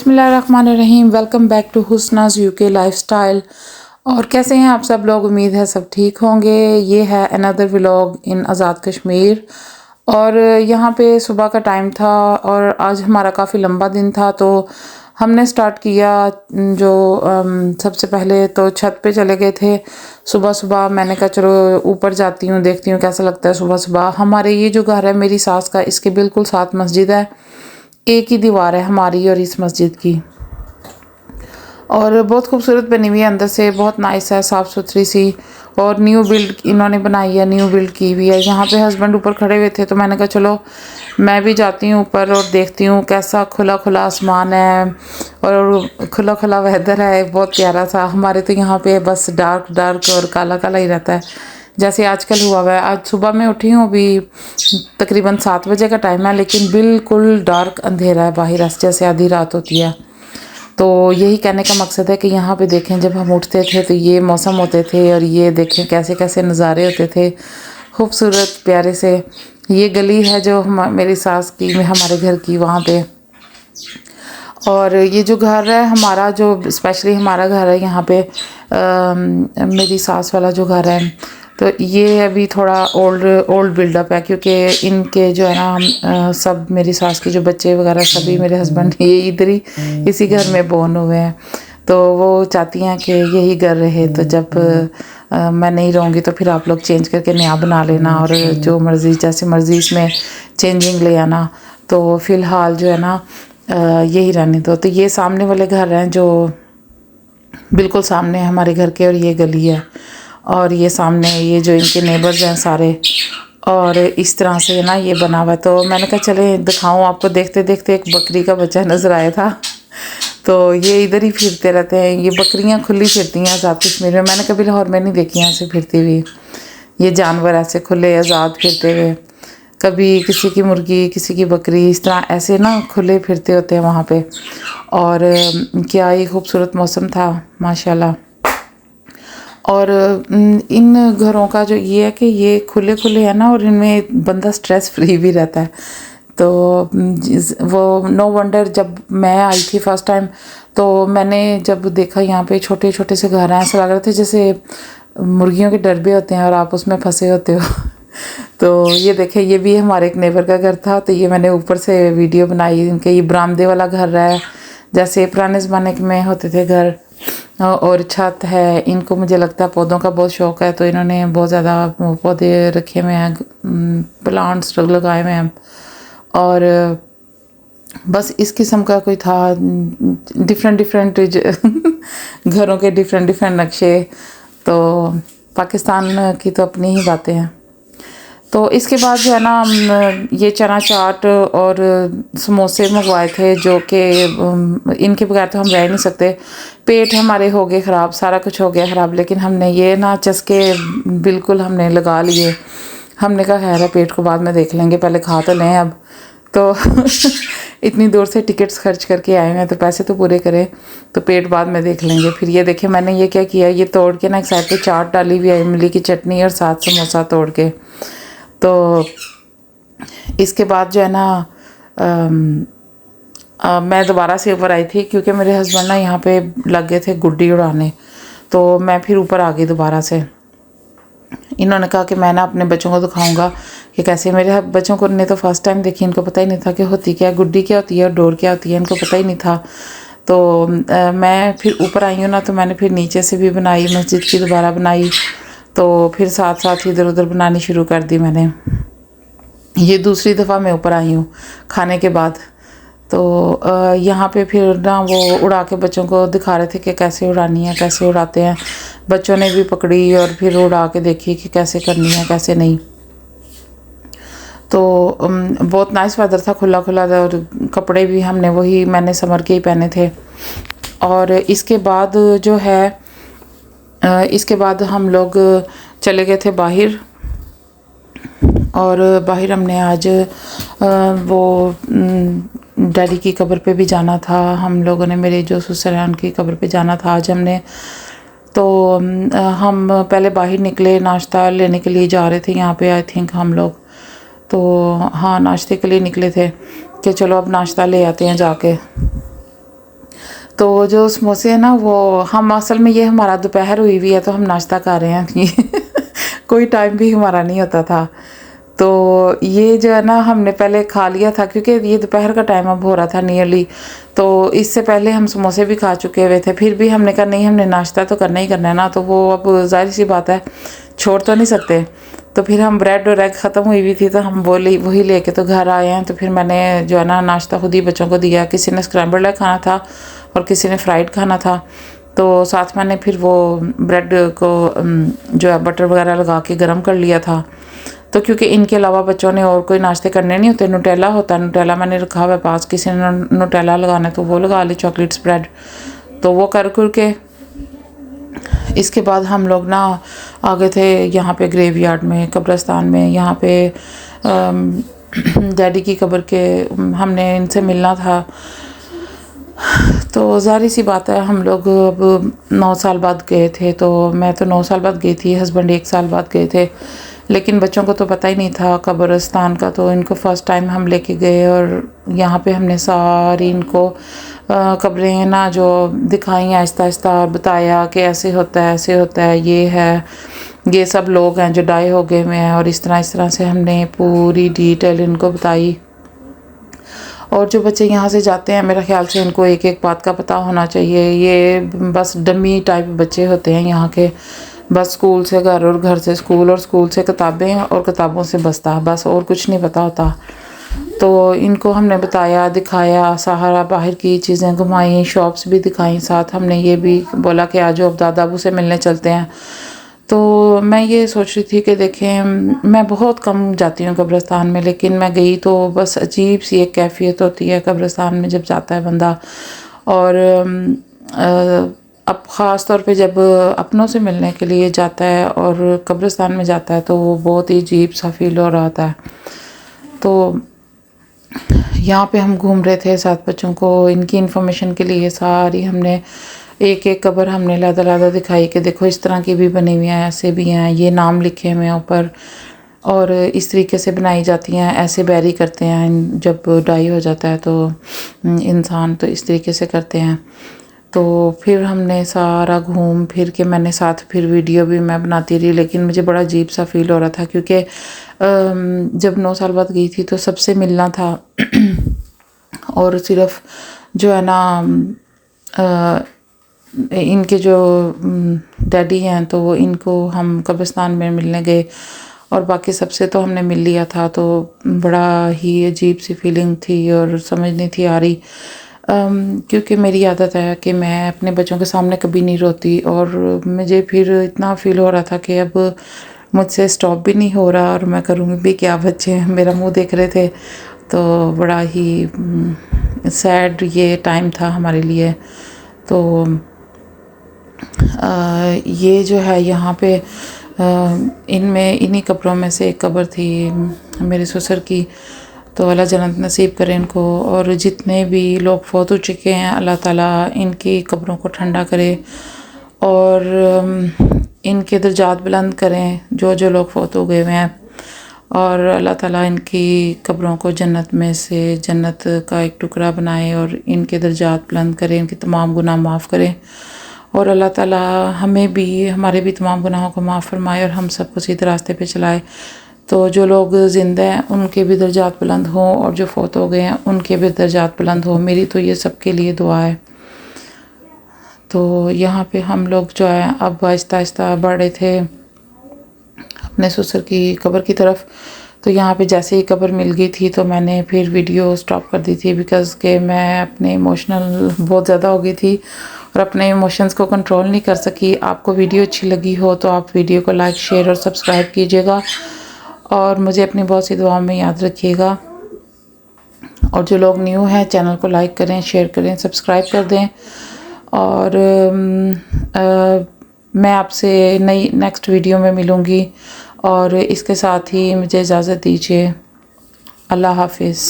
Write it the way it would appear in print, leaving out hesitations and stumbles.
बिस्मिल्लाहिर्रहमानिर्रहीम। Welcome back to Husna's UK lifestyle. और कैसे हैं आप सब लोग? उम्मीद है सब ठीक होंगे। ये है अनदर व्लॉग इन आज़ाद कश्मीर। और यहाँ पे सुबह का टाइम था और आज हमारा काफ़ी लंबा दिन था, तो हमने स्टार्ट किया जो सबसे पहले तो छत पे चले गए थे सुबह सुबह। मैंने कहा चलो ऊपर जाती हूँ, देखती हूँ कैसा लगता है सुबह सुबह। हमारे ये जो घर है मेरी सास का, इसके बिल्कुल साथ मस्जिद है, एक ही दीवार है हमारी और इस मस्जिद की। और बहुत खूबसूरत बनी हुई है, अंदर से बहुत नाइस है, साफ़ सुथरी सी। और न्यू बिल्ड इन्होंने बनाई है, न्यू बिल्ड की हुई है। यहाँ पे हस्बैंड ऊपर खड़े हुए थे तो मैंने कहा चलो मैं भी जाती हूँ ऊपर और देखती हूँ कैसा खुला खुला आसमान है और खुला खुला वेदर है, बहुत प्यारा सा। हमारे तो यहाँ पे बस डार्क डार्क और काला काला ही रहता है, जैसे आजकल हुआ हुआ है। आज सुबह मैं उठी हूँ, अभी तकरीबन 7 बजे का टाइम है, लेकिन बिल्कुल डार्क अंधेरा है बाहर, जैसे आधी रात होती है। तो यही कहने का मकसद है कि यहाँ पे देखें, जब हम उठते थे तो ये मौसम होते थे और ये देखें कैसे कैसे नज़ारे होते थे, खूबसूरत प्यारे से। ये गली है जो मेरी सास की, हमारे घर की, वहाँ पे। और ये जो घर है हमारा, जो स्पेशली हमारा घर है यहाँ पे, मेरी सास वाला जो घर है, तो ये अभी थोड़ा ओल्ड बिल्डअप है, क्योंकि इनके जो है ना सब मेरी सास के जो बच्चे वगैरह सभी मेरे हस्बैंड ये इधर ही इसी घर में बोर्न हुए हैं। तो वो चाहती हैं कि यही घर रहे, तो जब मैं नहीं रहूँगी तो फिर आप लोग चेंज करके नया बना लेना, और जो मर्ज़ी जैसे मर्ज़ी इसमें चेंजिंग ले आना। तो फ़िलहाल जो है ना यही रहने दो। तो ये सामने वाले घर हैं जो बिल्कुल सामने हमारे घर के, और ये गली है, और ये सामने ये जो इनके नेबर्स हैं सारे, और इस तरह से ना ये बना हुआ है। तो मैंने कहा चले दिखाऊं आपको। देखते देखते एक बकरी का बच्चा नज़र आया था, तो ये इधर ही फिरते रहते हैं। ये बकरियां खुली फिरती हैं आज़ाद कश्मीर में, मैंने कभी लाहौर में नहीं देखी ऐसे फिरती हुई। ये जानवर ऐसे खुले आज़ाद फिरते हुए, कभी किसी की मुर्गी किसी की बकरी, इस तरह ऐसे ना खुले फिरते होते हैं वहाँ पे। और क्या ही खूबसूरत मौसम था माशाल्लाह। और इन घरों का जो ये है कि ये खुले खुले है ना, और इनमें बंदा स्ट्रेस फ्री भी रहता है। तो वो नो वंडर, जब मैं आई थी फर्स्ट टाइम तो मैंने जब देखा यहाँ पे छोटे छोटे से घर हैं, ऐसा लग रहे थे जैसे मुर्गियों के डरबे होते हैं और आप उसमें फंसे होते हो। तो ये देखे, ये भी हमारे एक नेबर का घर था, तो ये मैंने ऊपर से वीडियो बनाई। इनके ये बरामदे वाला घर है, जैसे पुराने ज़माने में होते थे घर, और छत है। इनको मुझे लगता है पौधों का बहुत शौक़ है, तो इन्होंने बहुत ज़्यादा पौधे रखे हुए हैं, प्लांट्स लगाए हुए हैं। और बस इस किस्म का कोई था, डिफरेंट डिफरेंट घरों के डिफरेंट डिफरेंट नक्शे। तो पाकिस्तान की तो अपनी ही बातें हैं। तो इसके बाद जो है ना ये चना चाट और समोसे मंगवाए थे, जो कि इनके बगैर तो हम रह नहीं सकते। पेट हमारे हो गए ख़राब, सारा कुछ हो गया ख़राब, लेकिन हमने ये ना चस्के बिल्कुल हमने लगा लिए। हमने कहा खैर है, पेट को बाद में देख लेंगे, पहले खा तो लें अब। तो इतनी दूर से टिकट्स खर्च करके आए हैं तो पैसे तो पूरे करें, तो पेट बाद में देख लेंगे। फिर ये देखिए मैंने ये क्या किया, ये तोड़ के ना एक साइड पे चाट डाली हुई है, इमली की चटनी, और साथ समोसा तोड़ के। तो इसके बाद जो है ना मैं दोबारा से ऊपर आई थी, क्योंकि मेरे हस्बैंड ना यहाँ पे लग गए थे गुड्डी उड़ाने, तो मैं फिर ऊपर आ गई दोबारा से। इन्होंने कहा कि मैं ना अपने बच्चों को दिखाऊंगा कि कैसे। मेरे बच्चों को ने तो फर्स्ट टाइम देखी, इनको पता ही नहीं था कि होती क्या, गुड्डी क्या होती है और डोर क्या होती है, इनको पता ही नहीं था। तो मैं फिर ऊपर आई हूँ ना, तो मैंने फिर नीचे से भी बनाई, मस्जिद की दोबारा बनाई, तो फिर साथ साथ इधर उधर बनानी शुरू कर दी मैंने। ये दूसरी दफ़ा मैं ऊपर आई हूँ खाने के बाद। तो यहाँ पे फिर ना वो उड़ा के बच्चों को दिखा रहे थे कि कैसे उड़ानी है, कैसे उड़ाते हैं। बच्चों ने भी पकड़ी और फिर उड़ा के देखी कि कैसे करनी है कैसे नहीं। तो बहुत नाइस वेदर था, खुला खुला था, और कपड़े भी हमने वही मैंने समर के ही पहने थे। और इसके बाद जो है इसके बाद हम लोग चले गए थे बाहर, और बाहर हमने आज वो डैडी की कब्र पे भी जाना था। हम लोगों ने, मेरे जो ससुराल की कब्र पे जाना था आज हमने। तो हम पहले बाहर निकले, नाश्ता लेने के लिए जा रहे थे यहाँ पे, आई थिंक हम लोग। तो हाँ, नाश्ते के लिए निकले थे कि चलो अब नाश्ता ले आते हैं जाके। तो जो समोसे हैं ना वो हम असल में ये हमारा दोपहर हुई हुई है तो हम नाश्ता कर रहे हैं ये कोई टाइम भी हमारा नहीं होता था। तो ये जो है ना हमने पहले खा लिया था क्योंकि ये दोपहर का टाइम अब हो रहा था नियरली। तो इससे पहले हम समोसे भी खा चुके हुए थे, फिर भी हमने कहा नहीं हमने नाश्ता तो करना ही करना है ना, तो वो अब जाहिर सी बात है छोड़ तो नहीं सकते। तो फिर हम ब्रेड और एग ख़त्म हुई हुई थी तो हम बोले वही लेके तो घर आए हैं। तो फिर मैंने जो है ना नाश्ता खुद ही बच्चों को दिया, किसी ने स्क्रैम्बल्ड एग खाना था और किसी ने फ्राइड खाना था। तो साथ मैंने फिर वो ब्रेड को जो है बटर वगैरह लगा के गर्म कर लिया था। तो क्योंकि इनके अलावा बच्चों ने और कोई नाश्ते करने नहीं होते, न्यूटेला होता है, न्यूटेला मैंने रखा हुआ है पास, किसी ने न्यूटेला लगाना है तो वो लगा ली, चॉकलेट स्प्रेड तो वो कर के इसके बाद हम लोग ना आ गए थे यहाँ पे ग्रेवयार्ड में, कब्रिस्तान में। यहाँ पे डैडी की कब्र के हमने इनसे मिलना था। तो ज़ाहिर सी बात है हम लोग अब 9 साल बाद गए थे, तो मैं तो 9 साल बाद गई थी, हस्बैंड 1 साल बाद गए थे। लेकिन बच्चों को तो पता ही नहीं था कब्रिस्तान का, तो इनको फ़र्स्ट टाइम हम लेके गए और यहाँ पे हमने सारी इनको कब्रें ना जो दिखाई आहिस्ता आहिस्ता, बताया कि ऐसे होता है ऐसे होता है, ये सब लोग हैं जो डाई हो गए हुए हैं, और इस तरह से हमने पूरी डिटेल इनको बताई। और जो बच्चे यहाँ से जाते हैं मेरा ख्याल से इनको एक एक बात का पता होना चाहिए। ये बस डमी टाइप बच्चे होते हैं यहाँ के, बस स्कूल से घर और घर से स्कूल और स्कूल से किताबें और किताबों से बस्ता, बस और कुछ नहीं पता होता। तो इनको हमने बताया, दिखाया, सहारा बाहर की चीज़ें घुमाई, शॉप्स भी दिखाई, साथ हमने ये भी बोला कि आज अब दादा अबू से मिलने चलते हैं। तो मैं ये सोच रही थी कि देखें मैं बहुत कम जाती हूँ कब्रिस्तान में, लेकिन मैं गई तो बस अजीब सी एक कैफियत होती है कब्रिस्तान में जब जाता है बंदा। और अब ख़ास तौर पे जब अपनों से मिलने के लिए जाता है और कब्रिस्तान में जाता है तो वो बहुत ही अजीब सा फील हो रहा था। तो यहाँ पे हम घूम रहे थे साथ बच्चों को, इनकी इन्फॉर्मेशन के लिए सारी हमने एक एक कब्र हमने लादा दिखाई कि देखो इस तरह की भी बनी हुई हैं, ऐसे भी हैं, ये नाम लिखे हुए हैं ऊपर, और इस तरीके से बनाई जाती हैं, ऐसे बैरी करते हैं जब डाई हो जाता है तो इंसान, तो इस तरीके से करते हैं। तो फिर हमने सारा घूम फिर के मैंने साथ फिर वीडियो भी मैं बनाती रही, लेकिन मुझे बड़ा अजीब सा फील हो रहा था क्योंकि जब 9 साल बाद गई थी तो सबसे मिलना था और सिर्फ जो है ना इनके जो डैडी हैं तो वो इनको हम कब्रिस्तान में मिलने गए और बाकी सबसे तो हमने मिल लिया था। तो बड़ा ही अजीब सी फीलिंग थी और समझ नहीं थी आ रही, क्योंकि मेरी आदत है कि मैं अपने बच्चों के सामने कभी नहीं रोती, और मुझे फिर इतना फील हो रहा था कि अब मुझसे स्टॉप भी नहीं हो रहा और मैं करूँगी भी क्या, बच्चे मेरा मुंह देख रहे थे। तो बड़ा ही सैड ये टाइम था हमारे लिए। तो ये जो है यहाँ पे इनमें इन्हीं कब्रों में से एक कब्र थी मेरे ससुर की, तो अल्लाह जन्नत नसीब करे इनको, और जितने भी लोग फौत हो चुके हैं अल्लाह ताला इनकी कब्रों को ठंडा करे और इनके दर्जात बुलंद करें जो जो लोग फौत हो गए हुए हैं, और अल्लाह ताला इनकी कब्रों को जन्नत में से जन्नत का एक टुकड़ा बनाए और इनके दर्जात बुलंद करें, इनके तमाम गुनाह माफ़ करें, और अल्लाह ताला हमें भी हमारे भी तमाम गुनाहों को माफ़ फरमाए और हम सबको सीधे रास्ते पे चलाए। तो जो लोग ज़िंदा हैं उनके भी दर्जात बुलंद हों और जो फौत हो गए हैं उनके भी दर्जात बुलंद हों, मेरी तो ये सबके लिए दुआ है। तो यहाँ पे हम लोग जो है अब आहिस्ता आहिस्ता बढ़ रहे थे अपने ससुर की कब्र की तरफ। तो यहाँ पे जैसे ही कब्र मिल गई थी तो मैंने फिर वीडियो स्टॉप कर दी थी, बिकॉज़ के मैं अपने इमोशनल बहुत ज़्यादा हो गई थी और अपने इमोशंस को कंट्रोल नहीं कर सकी। आपको वीडियो अच्छी लगी हो तो आप वीडियो को लाइक शेयर और सब्सक्राइब कीजिएगा और मुझे अपनी बहुत सी दुआ में याद रखिएगा। और जो लोग न्यू हैं चैनल को लाइक करें, शेयर करें, सब्सक्राइब कर दें, और मैं आपसे नई नेक्स्ट वीडियो में मिलूँगी, और इसके साथ ही मुझे इजाज़त दीजिए। अल्लाह हाफिज़।